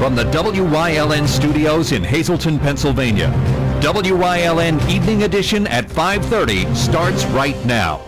From the WYLN studios in Hazleton, Pennsylvania, WYLN Evening Edition at 5:30 starts right now.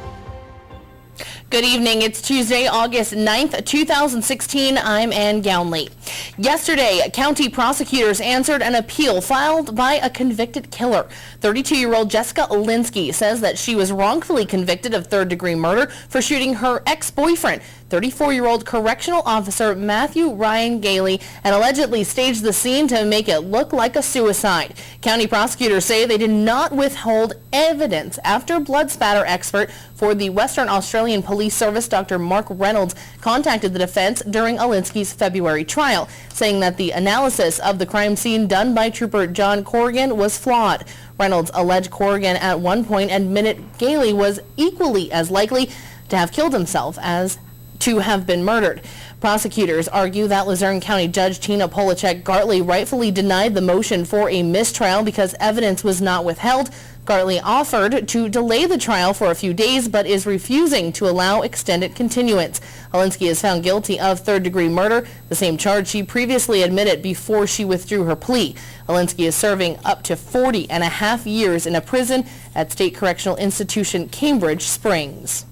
Good evening. It's Tuesday, August 9th, 2016. I'm Ann Gownley. Yesterday, county prosecutors answered an appeal filed by a convicted killer. 32-year-old Jessica Olinsky says that she was wrongfully convicted of third-degree murder for shooting her ex-boyfriend, 34-year-old correctional officer Matthew Ryan Gailey, and allegedly staged the scene to make it look like a suicide. County prosecutors say they did not withhold evidence after blood spatter expert for the Western Australian Police Service, Dr. Mark Reynolds, contacted the defense during Olinsky's February trial, saying that the analysis of the crime scene done by Trooper John Corrigan was flawed. Reynolds alleged Corrigan at one point admitted Gailey was equally as likely to have killed himself as to have been murdered. Prosecutors argue that Luzerne County Judge Tina Polachek-Gartley rightfully denied the motion for a mistrial because evidence was not withheld. Gartley offered to delay the trial for a few days, but is refusing to allow extended continuance. Olinsky is found guilty of third-degree murder, the same charge she previously admitted before she withdrew her plea. Olinsky is serving up to 40 and a half years in a prison at State Correctional Institution Cambridge Springs.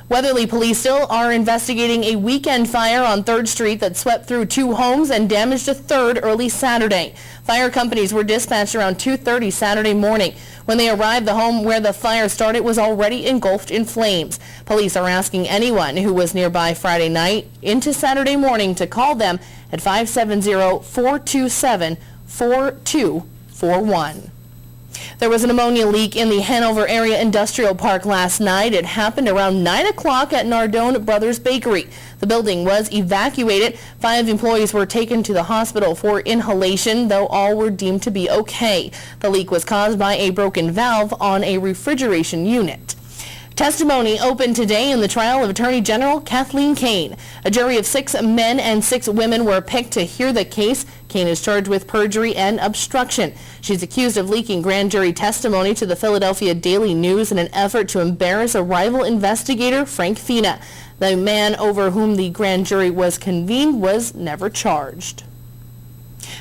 Weatherly police still are investigating a weekend fire on 3rd Street that swept through 2 homes and damaged a third early Saturday. Fire companies were dispatched around 2:30 Saturday morning. When they arrived, the home where the fire started was already engulfed in flames. Police are asking anyone who was nearby Friday night into Saturday morning to call them at 570-427-4241. There was an ammonia leak in the Hanover Area Industrial Park last night. It happened around 9 o'clock at Nardone Brothers Bakery. The building was evacuated. 5 employees were taken to the hospital for inhalation, though all were deemed to be okay. The leak was caused by a broken valve on a refrigeration unit. Testimony opened today in the trial of Attorney General Kathleen Kane. A jury of 6 men and 6 women were picked to hear the case. Kane is charged with perjury and obstruction. She's accused of leaking grand jury testimony to the Philadelphia Daily News in an effort to embarrass a rival investigator, Frank Fina. The man over whom the grand jury was convened was never charged.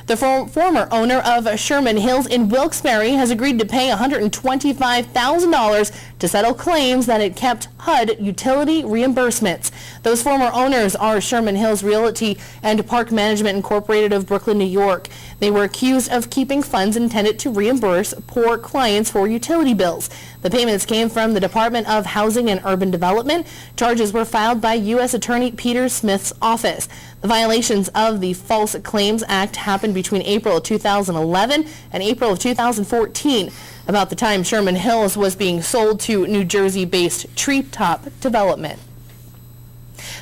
The former owner of Sherman Hills in Wilkes-Barre has agreed to pay $125,000 to settle claims that it kept HUD utility reimbursements. Those former owners are Sherman Hills Realty and Park Management Incorporated of Brooklyn, New York. They were accused of keeping funds intended to reimburse poor clients for utility bills. The payments came from the Department of Housing and Urban Development. Charges were filed by U.S. Attorney Peter Smith's office. The violations of the False Claims Act happened between April of 2011 and April of 2014, about the time Sherman Hills was being sold to New Jersey-based Treetop Development.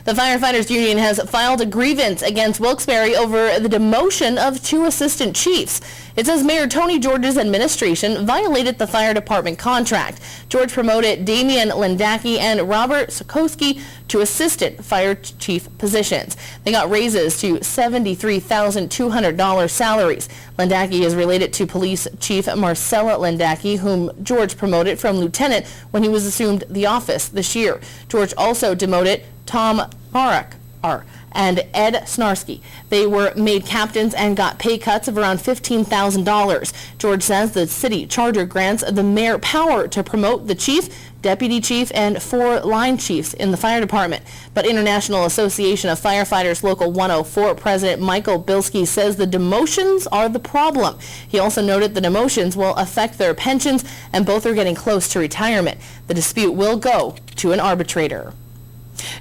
The Firefighters Union has filed a grievance against Wilkes-Barre over the demotion of 2 assistant chiefs. It says Mayor Tony George's administration violated the fire department contract. George promoted Damian Lendacki and Robert Sikoski to assistant fire chief positions. They got raises to $73,200 salaries. Lendacki is related to Police Chief Marcella Lendacki, whom George promoted from lieutenant when he was assumed the office this year. George also demoted Tom Barak and Ed Snarsky. They were made captains and got pay cuts of around $15,000. George says the city charter grants the mayor power to promote the chief, deputy chief, and 4 line chiefs in the fire department. But International Association of Firefighters Local 104 President Michael Bilski says the demotions are the problem. He also noted the demotions will affect their pensions, and both are getting close to retirement. The dispute will go to an arbitrator.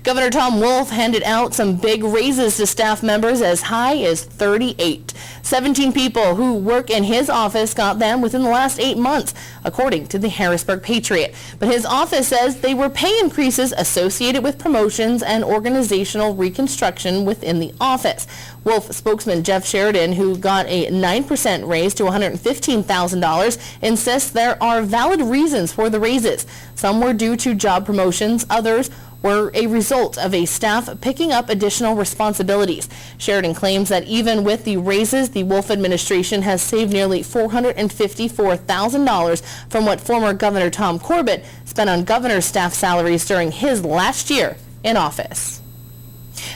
Governor Tom Wolf handed out some big raises to staff members as high as 38. 17 people who work in his office got them within the last 8 months, according to the Harrisburg Patriot. But his office says they were pay increases associated with promotions and organizational reconstruction within the office. Wolf spokesman Jeff Sheridan, who got a 9% raise to $115,000, insists there are valid reasons for the raises. Some were due to job promotions, others were a result of a staff picking up additional responsibilities. Sheridan claims that even with the raises, the Wolf administration has saved nearly $454,000 from what former Governor Tom Corbett spent on governor's staff salaries during his last year in office.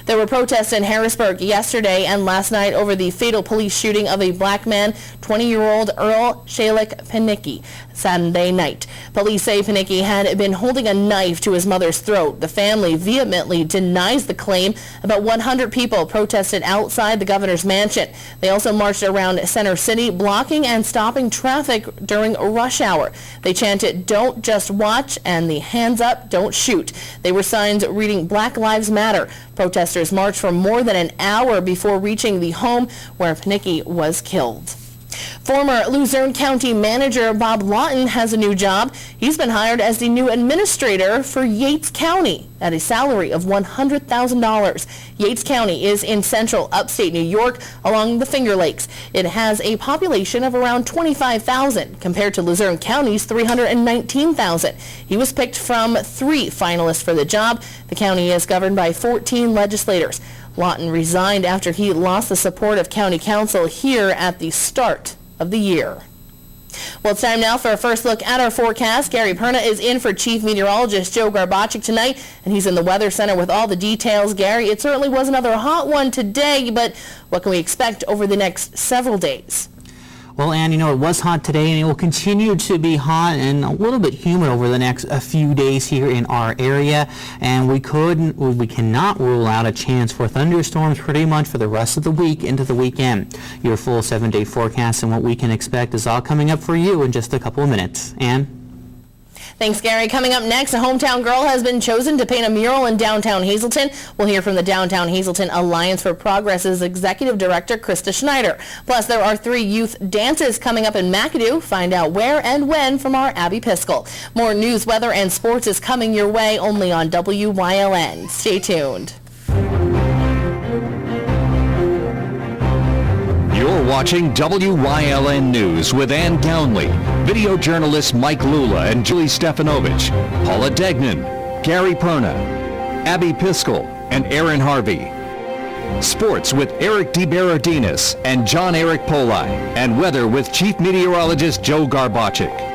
There were protests in Harrisburg yesterday and last night over the fatal police shooting of a black man, 20-year-old Earl Shalik Panicki, Saturday night. Police say Panicki had been holding a knife to his mother's throat. The family vehemently denies the claim. About 100 people protested outside the governor's mansion. They also marched around Center City, blocking and stopping traffic during rush hour. They chanted, "Don't just watch," and the "Hands up, don't shoot." They were signs reading "Black Lives Matter." Protesters marched for more than an hour before reaching the home where Panicki was killed. Former Luzerne County Manager Bob Lawton has a new job. He's been hired as the new administrator for Yates County at a salary of $100,000. Yates County is in central upstate New York along the Finger Lakes. It has a population of around 25,000 compared to Luzerne County's 319,000. He was picked from 3 finalists for the job. The county is governed by 14 legislators. Lawton resigned after he lost the support of county council here at the start of the year. Well, it's time now for a first look at our forecast. Gary Perna is in for Chief Meteorologist Joe Garbaczyk tonight, and he's in the Weather Center with all the details. Gary, it certainly was another hot one today, but what can we expect over the next several days? Well, Ann, it was hot today, and it will continue to be hot and a little bit humid over the next few days here in our area. And we cannot rule out a chance for thunderstorms pretty much for the rest of the week into the weekend. Your full 7-day forecast and what we can expect is all coming up for you in just a couple of minutes. Ann? Thanks, Gary. Coming up next, a hometown girl has been chosen to paint a mural in downtown Hazleton. We'll hear from the Downtown Hazleton Alliance for Progress's Executive Director, Krista Schneider. Plus, there are 3 youth dances coming up in McAdoo. Find out where and when from our Abby Piskel. More news, weather, and sports is coming your way only on WYLN. Stay tuned. You're watching WYLN News with Ann Downley, video journalists Mike Lula and Julie Stefanovich, Paula Degnan, Gary Perna, Abby Piskel, and Aaron Harvey. Sports with Eric DeBerardinis and John Eric Poli, and weather with Chief Meteorologist Joe Garbaczyk.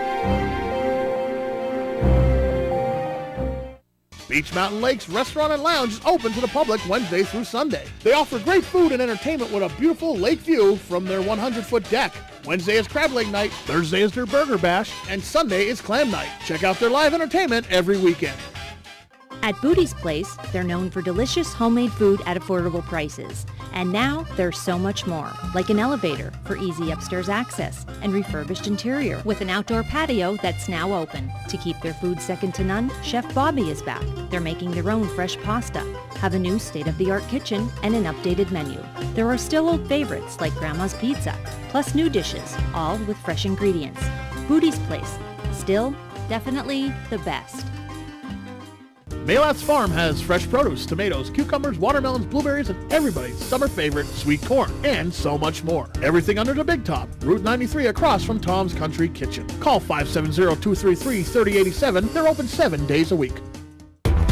Beach Mountain Lakes Restaurant and Lounge is open to the public Wednesday through Sunday. They offer great food and entertainment with a beautiful lake view from their 100-foot deck. Wednesday is crab leg night, Thursday is their burger bash, and Sunday is clam night. Check out their live entertainment every weekend. At Booty's Place, they're known for delicious homemade food at affordable prices. And now there's so much more, like an elevator for easy upstairs access and refurbished interior with an outdoor patio that's now open. To keep their food second to none, Chef Bobby is back. They're making their own fresh pasta, have a new state-of-the-art kitchen, and an updated menu. There are still old favorites like Grandma's Pizza, plus new dishes, all with fresh ingredients. Booty's Place, still, definitely the best. Malat's Farm has fresh produce, tomatoes, cucumbers, watermelons, blueberries, and everybody's summer favorite, sweet corn, and so much more. Everything under the big top. Route 93 across from Tom's Country Kitchen. Call 570-233-3087. They're open 7 days a week.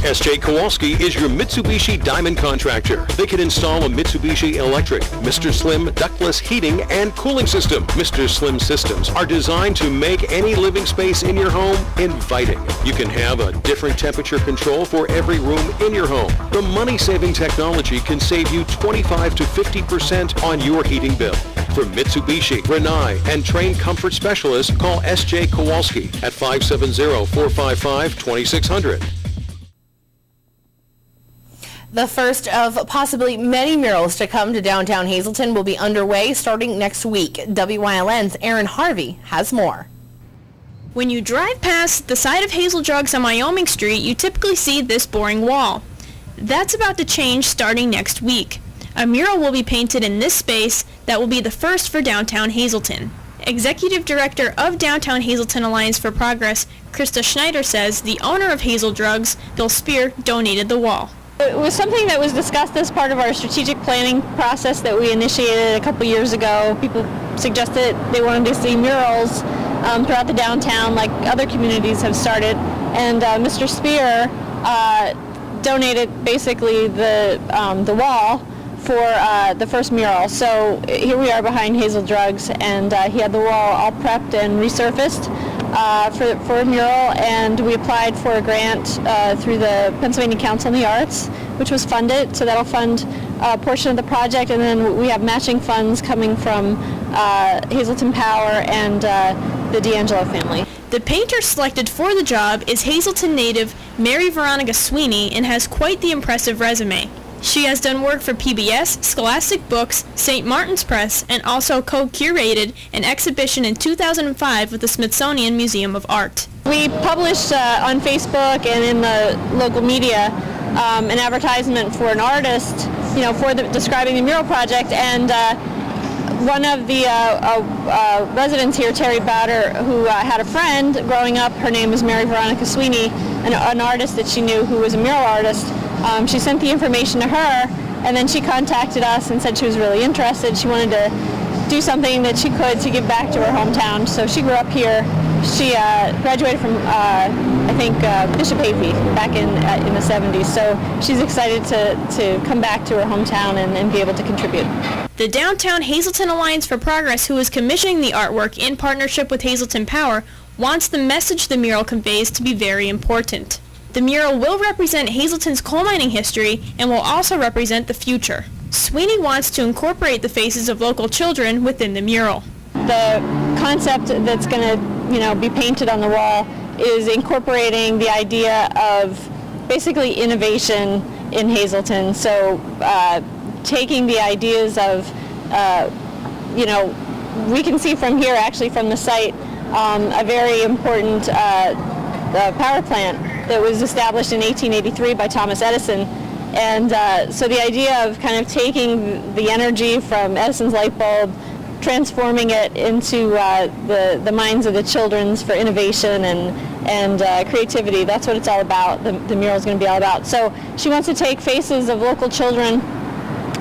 S.J. Kowalski is your Mitsubishi Diamond contractor. They can install a Mitsubishi electric, Mr. Slim ductless heating and cooling system. Mr. Slim systems are designed to make any living space in your home inviting. You can have a different temperature control for every room in your home. The money-saving technology can save you 25 to 50% on your heating bill. For Mitsubishi, Rinnai, and trained comfort specialists, call S.J. Kowalski at 570-455-2600. The first of possibly many murals to come to downtown Hazleton will be underway starting next week. WYLN's Aaron Harvey has more. When you drive past the side of Hazel Drugs on Wyoming Street, you typically see this boring wall. That's about to change starting next week. A mural will be painted in this space that will be the first for downtown Hazleton. Executive Director of Downtown Hazleton Alliance for Progress, Krista Schneider, says the owner of Hazel Drugs, Bill Spear, donated the wall. It was something that was discussed as part of our strategic planning process that we initiated a couple years ago. People suggested they wanted to see murals throughout the downtown like other communities have started. And Mr. Spear donated basically the wall for the first mural. So here we are behind Hazel Drugs, and he had the wall all prepped and resurfaced for a mural, and we applied for a grant through the Pennsylvania Council on the Arts, which was funded, so that'll fund a portion of the project, and then we have matching funds coming from Hazleton Power and the D'Angelo family. The painter selected for the job is Hazleton native Mary Veronica Sweeney and has quite the impressive resume. She has done work for PBS, Scholastic Books, St. Martin's Press, and also co-curated an exhibition in 2005 with the Smithsonian Museum of Art. We published on Facebook and in the local media an advertisement for an artist, for describing the mural project, and one of the residents here, Terry Bowder, who had a friend growing up, her name is Mary Veronica Sweeney, an artist that she knew who was a mural artist. She sent the information to her, and then she contacted us and said she was really interested. She wanted to do something that she could to give back to her hometown. So she grew up here. She graduated from, Bishop Hafey back in the 70s. So she's excited to come back to her hometown and be able to contribute. The Downtown Hazleton Alliance for Progress, who is commissioning the artwork in partnership with Hazleton Power, wants the message the mural conveys to be very important. The mural will represent Hazleton's coal mining history and will also represent the future. Sweeney wants to incorporate the faces of local children within the mural. The concept that's going to, be painted on the wall is incorporating the idea of basically innovation in Hazleton. So taking the ideas of, we can see from here, actually from the site, a very important power plant that was established in 1883 by Thomas Edison. And so the idea of kind of taking the energy from Edison's light bulb, transforming it into the minds of the children for innovation and creativity. That's what it's all about. The mural is going to be all about. So she wants to take faces of local children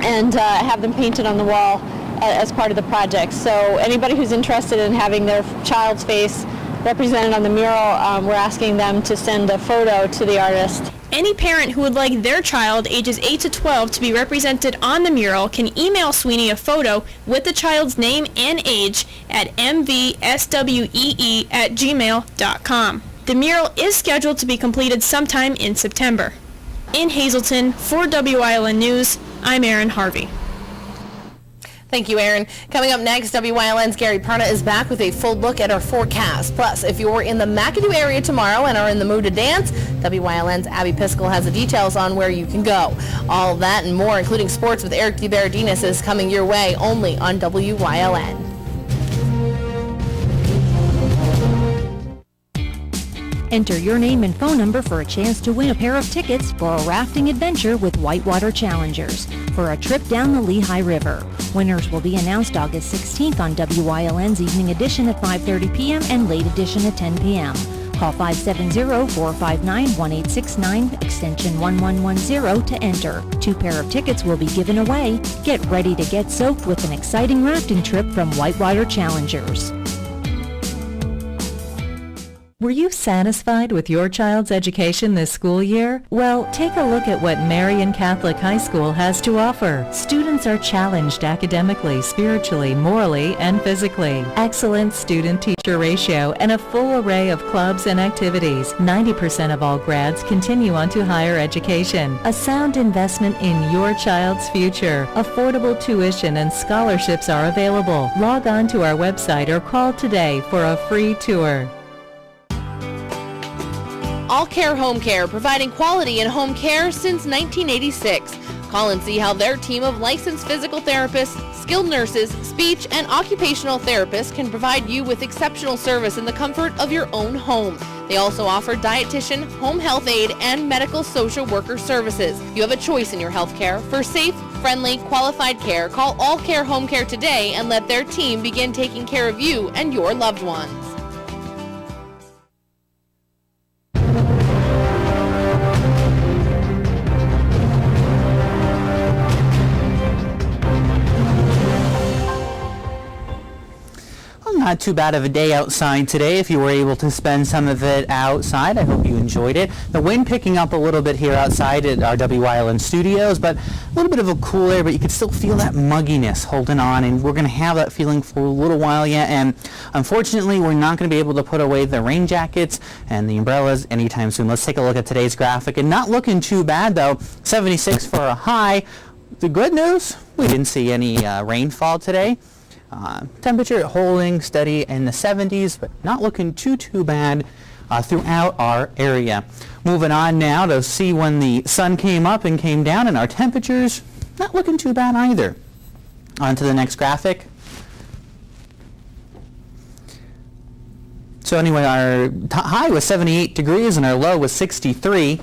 and have them painted on the wall as part of the project. So anybody who's interested in having their child's face represented on the mural, we're asking them to send a photo to the artist. Any parent who would like their child ages 8 to 12 to be represented on the mural can email Sweeney a photo with the child's name and age at mvswee@gmail.com. The mural is scheduled to be completed sometime in September. In Hazleton, for WILN News, I'm Erin Harvey. Thank you, Aaron. Coming up next, WILN's Gary Perna is back with a full look at our forecast. Plus, if you're in the McAdoo area tomorrow and are in the mood to dance, WILN's Abby Piskel has the details on where you can go. All of that and more, including sports with Eric DeBaradinas, is coming your way only on WILN. Enter your name and phone number for a chance to win a pair of tickets for a rafting adventure with Whitewater Challengers for a trip down the Lehigh River. Winners will be announced August 16th on WILN's Evening Edition at 5:30 p.m. and Late Edition at 10 p.m. Call 570-459-1869, extension 1110 to enter. 2 pair of tickets will be given away. Get ready to get soaked with an exciting rafting trip from Whitewater Challengers. Were you satisfied with your child's education this school year? Well, take a look at what Marian Catholic High School has to offer. Students are challenged academically, spiritually, morally, and physically. Excellent student-teacher ratio and a full array of clubs and activities. 90% of all grads continue on to higher education. A sound investment in your child's future. Affordable tuition and scholarships are available. Log on to our website or call today for a free tour. All Care Home Care, providing quality in home care since 1986. Call and see how their team of licensed physical therapists, skilled nurses, speech, and occupational therapists can provide you with exceptional service in the comfort of your own home. They also offer dietitian, home health aide, and medical social worker services. You have a choice in your health care. For safe, friendly, qualified care, call All Care Home Care today and let their team begin taking care of you and your loved ones. not too bad of a day outside today. If you were able to spend some of it outside, I hope you enjoyed it. The wind picking up a little bit here outside at our WYLN studios, but a little bit of a cool air, but you can still feel that mugginess holding on, and we're going to have that feeling for a little while yet. And unfortunately, we're not going to be able to put away the rain jackets and the umbrellas anytime soon. Let's take a look at today's graphic, and not looking too bad though. 76 for a high. The good news, we didn't see any rainfall today. Temperature holding steady in the 70s, but not looking too bad throughout our area. Moving on now to see when the sun came up and came down, and our temperatures not looking too bad either. On to the next graphic. So anyway, our high was 78 degrees and our low was 63.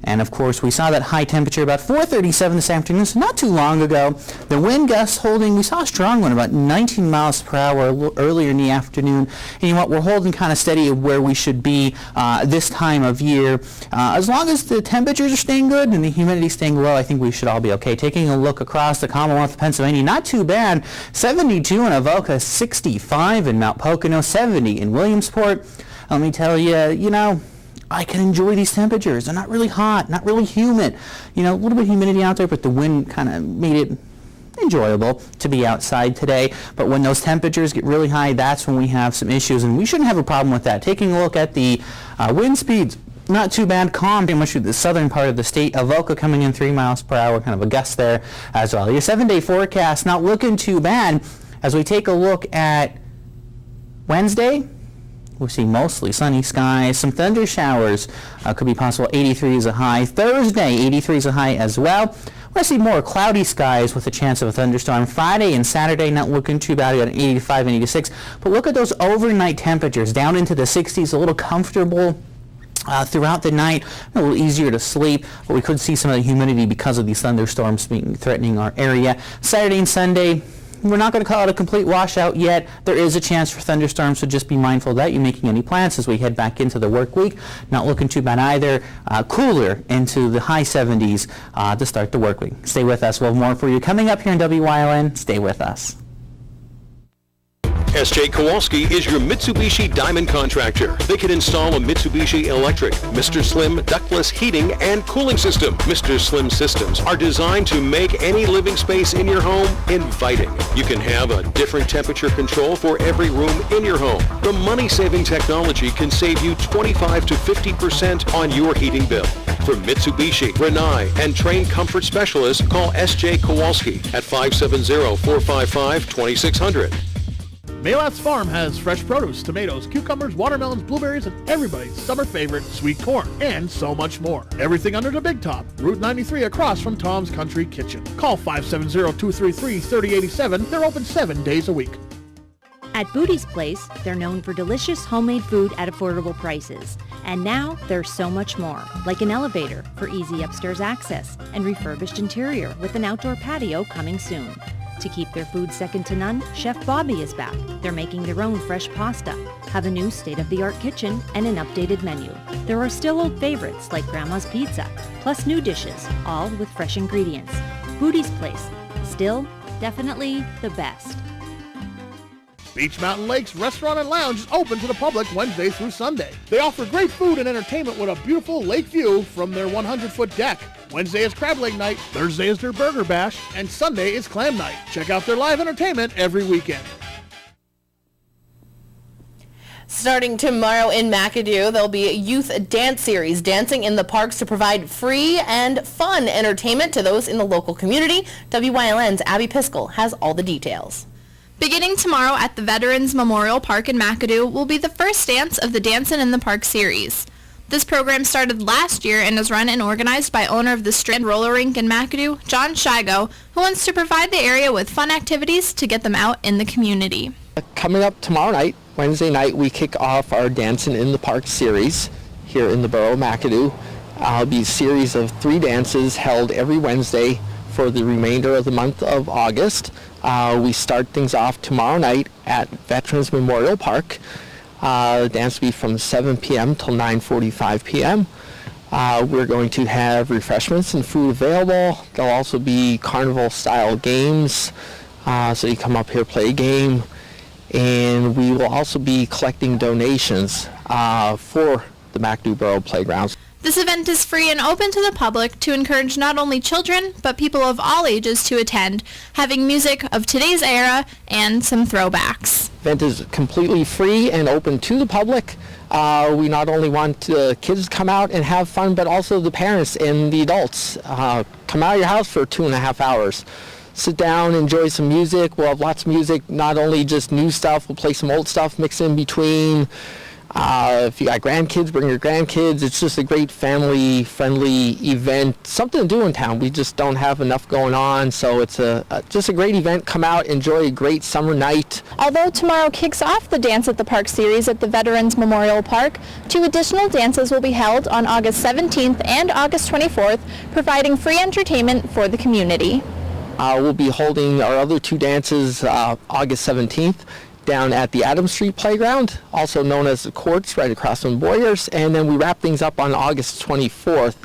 And of course, we saw that high temperature about 4:37 this afternoon, so not too long ago. The wind gusts holding, we saw a strong one, about 19 miles per hour a little earlier in the afternoon. And you know what, we're holding kind of steady where we should be this time of year. As long as the temperatures are staying good and the humidity staying low, I think we should all be okay. Taking a look across the Commonwealth of Pennsylvania, not too bad. 72 in Avoca, 65 in Mount Pocono, 70 in Williamsport. Let me tell you, you know, I can enjoy these temperatures. They're not really hot, not really humid. You know, a little bit of humidity out there, but the wind kind of made it enjoyable to be outside today. But when those temperatures get really high, that's when we have some issues, and we shouldn't have a problem with that. Taking a look at the wind speeds, not too bad, calm pretty much through the southern part of the state. Avoca coming in 3 miles per hour, kind of a gust there as well. Your 7-day forecast not looking too bad. As we take a look at Wednesday, we'll see mostly sunny skies, some thunder showers could be possible. 83 is a high. Thursday, 83 is a high as well. We're going to see more cloudy skies with a chance of a thunderstorm. Friday and Saturday not looking too bad. We got an 85 and 86. But look at those overnight temperatures down into the 60s, a little comfortable throughout the night, a little easier to sleep, but we could see some of the humidity because of these thunderstorms threatening our area. Saturday and Sunday, we're not going to call it a complete washout yet. There is a chance for thunderstorms, so just be mindful of that. You making any plans as we head back into the work week. Not looking too bad either. Cooler into the high 70s to start the work week. Stay with us. We'll have more for you coming up here in WYLN. Stay with us. S.J. Kowalski is your Mitsubishi Diamond contractor. They can install a Mitsubishi electric, Mr. Slim ductless heating and cooling system. Mr. Slim systems are designed to make any living space in your home inviting. You can have a different temperature control for every room in your home. The money-saving technology can save you 25 to 50% on your heating bill. For Mitsubishi, Rinnai, and trained comfort specialists, call S.J. Kowalski at 570-455-2600. Malat's Farm has fresh produce, tomatoes, cucumbers, watermelons, blueberries, and everybody's summer favorite, sweet corn, and so much more. Everything under the big top. Route 93 across from Tom's Country Kitchen. Call 570-233-3087. They're open 7 days a week. At Booty's Place, they're known for delicious homemade food at affordable prices. And now there's so much more, like an elevator for easy upstairs access and refurbished interior with an outdoor patio coming soon. To keep their food second to none, Chef Bobby is back. They're making their own fresh pasta, have a new state-of-the-art kitchen, and an updated menu. There are still old favorites like Grandma's Pizza, plus new dishes, all with fresh ingredients. Booty's Place, still, definitely the best. Beach Mountain Lakes Restaurant and Lounge is open to the public Wednesday through Sunday. They offer great food and entertainment with a beautiful lake view from their 100-foot deck. Wednesday is crab leg night, Thursday is their burger bash, and Sunday is clam night. Check out their live entertainment every weekend. Starting tomorrow in McAdoo, there'll be a youth dance series, dancing in the parks to provide free and fun entertainment to those in the local community. WYLN's Abby Piskel has all the details. Beginning tomorrow at the Veterans Memorial Park in McAdoo will be the first dance of the Dancin' in the Park series. This program started last year and is run and organized by owner of the Strand Roller Rink in McAdoo, John Shigo, who wants to provide the area with fun activities to get them out in the community. Coming up tomorrow night, Wednesday night, we kick off our Dancin' in the Park series here in the borough of McAdoo. It'll be a series of 3 dances held every Wednesday for the remainder of the month of August. We start things off tomorrow night at Veterans Memorial Park. The dance will be from 7 p.m. till 9:45 p.m. We're going to have refreshments and food available. There'll also be carnival-style games, so you come up here, play a game, and we will also be collecting donations for the McAdoo Borough Playgrounds. This event is free and open to the public to encourage not only children, but people of all ages to attend, having music of today's era and some throwbacks. The event is completely free and open to the public. We not only want the kids to come out and have fun, but also the parents and the adults. Come out of your house for 2.5 hours. Sit down, enjoy some music. We'll have lots of music, not only just new stuff, we'll play some old stuff mixed in between. If you got grandkids, bring your grandkids. It's just a great family-friendly event, something to do in town. We just don't have enough going on, so it's just a great event. Come out, enjoy a great summer night. Although tomorrow kicks off the Dance at the Park series at the Veterans Memorial Park, 2 additional dances will be held on August 17th and August 24th, providing free entertainment for the community. We'll be holding our other 2 dances August 17th. Down at the Adams Street Playground, also known as the Courts, right across from Boyers, and then we wrap things up on August 24th,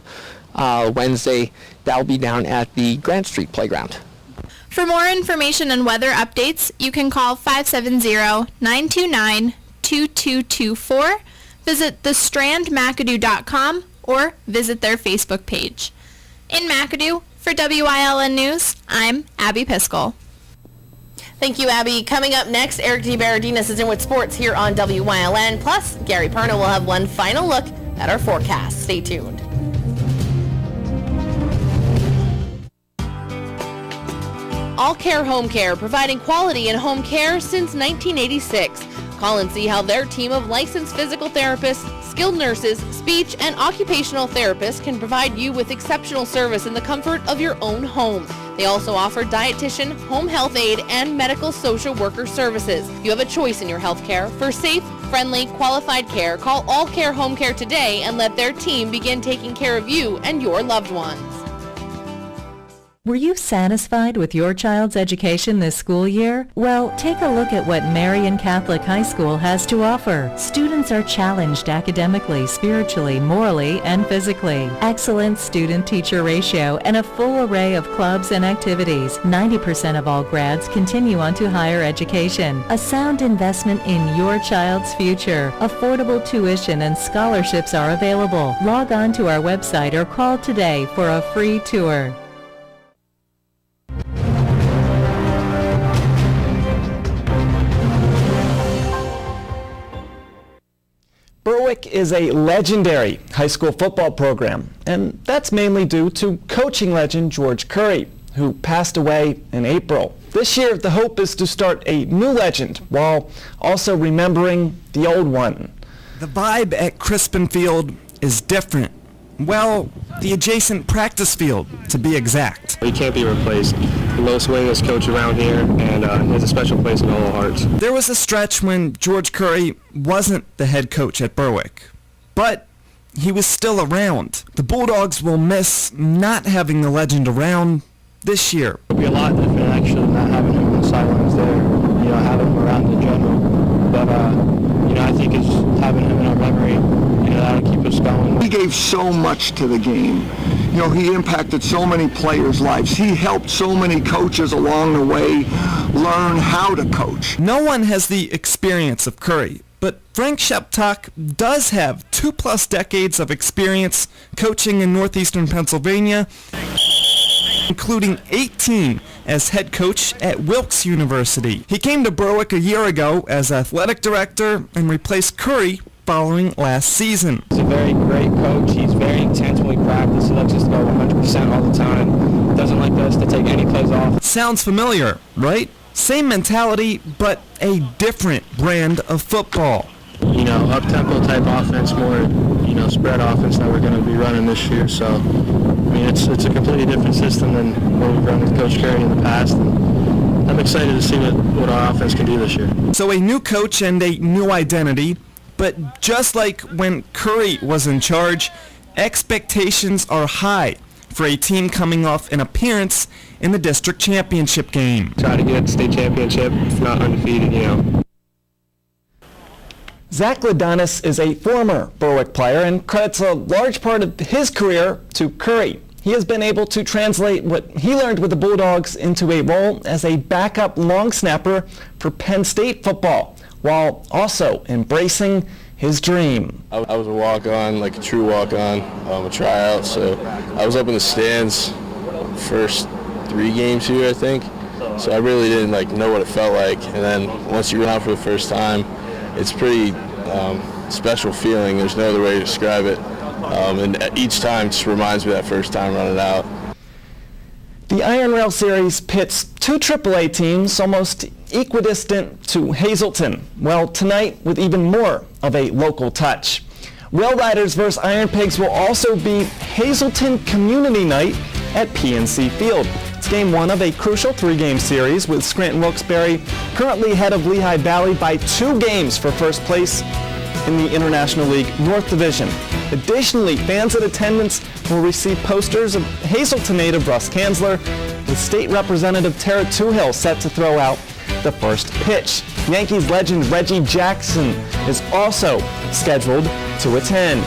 Wednesday. That'll be down at the Grant Street Playground. For more information and weather updates, you can call 570-929-2224, visit thestrandmcadoo.com, or visit their Facebook page. In McAdoo, for WILN News, I'm Abby Piskel. Thank you, Abby. Coming up next, Eric DeBaradinas is in with sports here on WYLN. Plus, Gary Perna will have one final look at our forecast. Stay tuned. All Care Home Care, providing quality in home care since 1986. Call and see how their team of licensed physical therapists, skilled nurses, speech, and occupational therapists can provide you with exceptional service in the comfort of your own home. They also offer dietitian, home health aide, and medical social worker services. You have a choice in your health care. For safe, friendly, qualified care, call All Care Home Care today and let their team begin taking care of you and your loved ones. Were you satisfied with your child's education this school year? Well, take a look at what Marian Catholic High School has to offer. Students are challenged academically, spiritually, morally, and physically. Excellent student-teacher ratio and a full array of clubs and activities. 90% of all grads continue on to higher education. A sound investment in your child's future. Affordable tuition and scholarships are available. Log on to our website or call today for a free tour. Berwick is a legendary high school football program, and that's mainly due to coaching legend George Curry, who passed away in April. This year, the hope is to start a new legend while also remembering the old one. The vibe at Crispin Field is different. Well, the adjacent practice field, to be exact. He can't be replaced. The most winningest coach around here, and he has a special place in all our hearts. There was a stretch when George Curry wasn't the head coach at Berwick, but he was still around. The Bulldogs will miss not having the legend around this year. It'll be a lot different actually not having him on the sidelines there, having him around in general. But, I think it's having him in our memory, that'll keep us going. He gave so much to the game. He impacted so many players' lives. He helped so many coaches along the way learn how to coach. No one has the experience of Curry, but Frank Sheptock does have 2+ decades of experience coaching in northeastern Pennsylvania, including 18 as head coach at Wilkes University. He came to Berwick a year ago as athletic director and replaced Curry following last season. He's a very great coach. He's very intense when we practice. He likes us to go 100% all the time. Doesn't like us to take any plays off. Sounds familiar, right? Same mentality, but a different brand of football. Up-tempo type offense, more, spread offense that we're going to be running this year. So, it's a completely different system than what we've run with Coach Curry in the past. And I'm excited to see what our offense can do this year. So a new coach and a new identity, but just like when Curry was in charge, expectations are high for a team coming off an appearance in the district championship game. Try to get state championship, if not undefeated, Zach Ladonis is a former Berwick player and credits a large part of his career to Curry. he has been able to translate what he learned with the Bulldogs into a role as a backup long snapper for Penn State football, while also embracing his dream. I was a walk-on, like a true walk-on, a tryout, so I was up in the stands first 3 games here, I think. So I really didn't know what it felt like, and then once you run out for the first time, it's pretty special feeling. There's no other way to describe it, and each time just reminds me of that first time running out. The Iron Rail Series pits 2 AAA teams almost equidistant to Hazleton. Well, tonight with even more of a local touch. Rail Riders vs. Iron Pigs will also be Hazleton Community Night at PNC Field. It's game 1 of a crucial 3-game series with Scranton Wilkes-Barre currently ahead of Lehigh Valley by 2 games for first place in the International League North Division. Additionally, fans in attendance will receive posters of Hazleton native Russ Kanzler, with State Representative Tara Toohill set to throw out the first pitch. Yankees legend Reggie Jackson is also scheduled to attend.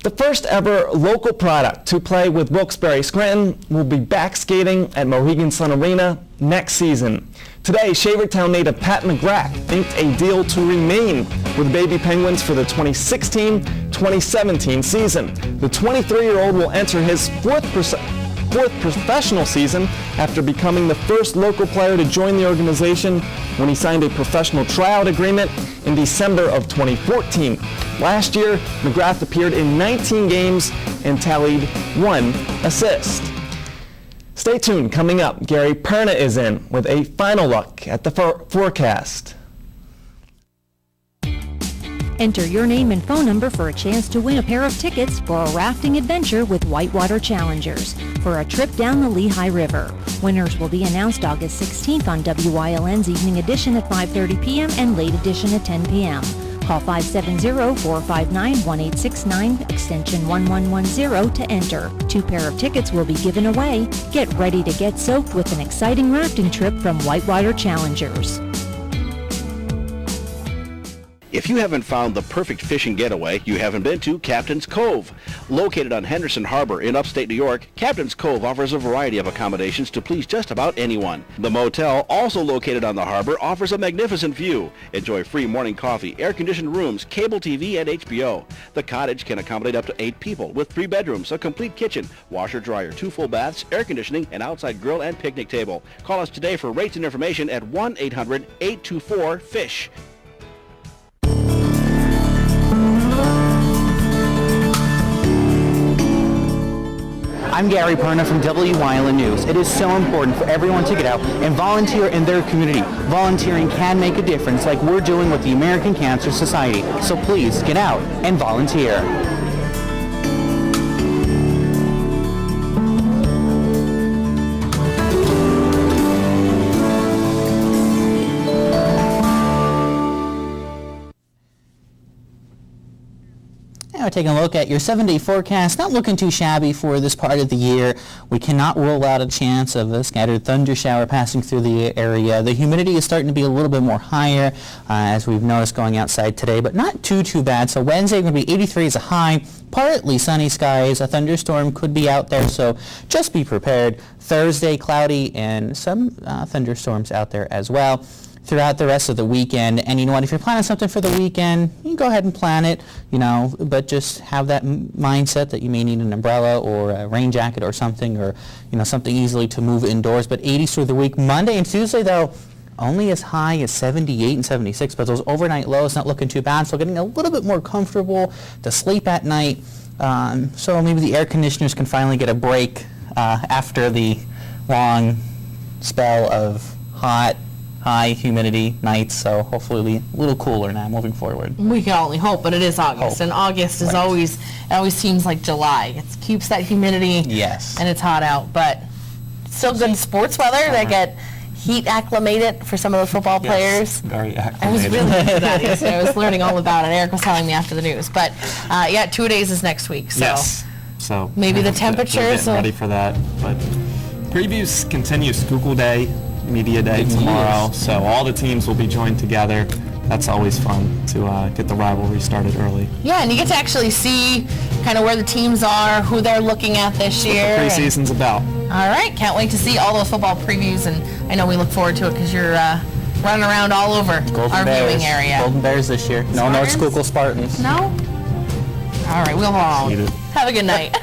The first ever local product to play with Wilkes-Barre Scranton will be back skating at Mohegan Sun Arena next season. Today, Shavertown native Pat McGrath inked a deal to remain with Baby Penguins for the 2016-2017 season. The 23-year-old will enter his fourth professional season after becoming the first local player to join the organization when he signed a professional tryout agreement in December of 2014. Last year, McGrath appeared in 19 games and tallied 1 assist. Stay tuned. Coming up, Gary Perna is in with a final look at the forecast. Enter your name and phone number for a chance to win a pair of tickets for a rafting adventure with Whitewater Challengers for a trip down the Lehigh River. Winners will be announced August 16th on WYLN's Evening Edition at 5:30 p.m. and Late Edition at 10 p.m. Call 570-459-1869, extension 1110 to enter. 2 pair of tickets will be given away. Get ready to get soaked with an exciting rafting trip from Whitewater Challengers. If you haven't found the perfect fishing getaway, you haven't been to Captain's Cove. Located on Henderson Harbor in upstate New York, Captain's Cove offers a variety of accommodations to please just about anyone. The motel, also located on the harbor, offers a magnificent view. Enjoy free morning coffee, air-conditioned rooms, cable TV, and HBO. The cottage can accommodate up to 8 people with 3 bedrooms, a complete kitchen, washer, dryer, 2 full baths, air conditioning, an outside grill, and picnic table. Call us today for rates and information at 1-800-824-FISH. I'm Gary Perna from WYLN News. It is so important for everyone to get out and volunteer in their community. Volunteering can make a difference like we're doing with the American Cancer Society. So please get out and volunteer. Now we're taking a look at your 7-day forecast. Not looking too shabby for this part of the year. We cannot rule out a chance of a scattered thunder shower passing through the area. The humidity is starting to be a little bit more higher as we've noticed going outside today, but not too bad. So Wednesday going to be 83 as a high, partly sunny skies. A thunderstorm could be out there, so just be prepared. Thursday cloudy and some thunderstorms out there as well throughout the rest of the weekend. And you know what, if you're planning something for the weekend, you can go ahead and plan it, but just have that mindset that you may need an umbrella or a rain jacket or something, or something easily to move indoors. But 80s through the week. Monday and Tuesday though, only as high as 78 and 76, but those overnight lows not looking too bad, so getting a little bit more comfortable to sleep at night. So maybe the air conditioners can finally get a break after the long spell of hot, high humidity nights, so hopefully it'll be a little cooler now moving forward. We can only hope, but it is August, and August is always seems like July. It keeps that humidity, yes, and it's hot out, but still good sports weather. They get heat acclimated for some of the football players. Very acclimated. I was really into that yesterday. I was learning all about it. Eric was telling me after the news, but 2 days is next week, so yes. So maybe the temperatures. Getting ready for that, but previews continue. Schuylkill Day, Media Day tomorrow, so all the teams will be joined together. that's always fun to get the rivalry started early. Yeah, and you get to actually see kind of where the teams are, who they're looking at this year. What the preseason's about. All right, can't wait to see all those football previews, and I know we look forward to it because you're running around all over our viewing area. Golden Bears this year. No, Spartans? Schuylkill Spartans. No? All right, we'll all. Have a good night.